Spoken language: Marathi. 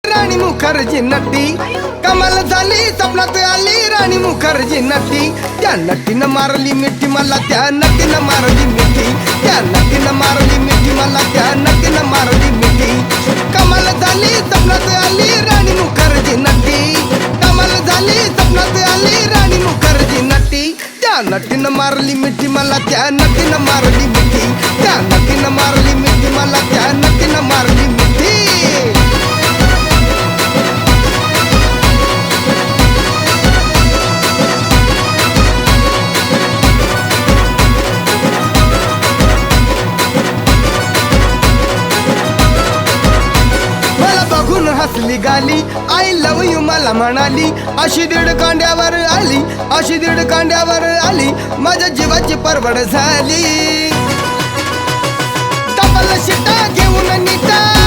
राणी मुखर्जी नटी कमाल झाली स्वप्नात आली राणी मुखर्जी नटी त्या नटीनं मारली मिठी मला त्या नटीनं मारली मिठी त्या नटीनं मारली मिठी मला त्या नटीनं मारली मिठी कमाल झाली स्वप्नात आली राणी मुखर्जी नटी कमाल झाली स्वप्नात आली राणी मुखर्जी नटी त्या नटीनं मारली मिठी मला त्या नटीनं मारली मिठी त्या नटीनं मारली मिठी मला त्या नटीनं मारली मिठी हसली गाली आय लव यू मला म्हणाली अशी दीड कांड्यावर आली अशी दीड कांड्यावर आली माझ्या जीवाची परवड झाली डबल शिटा घेऊन नीटा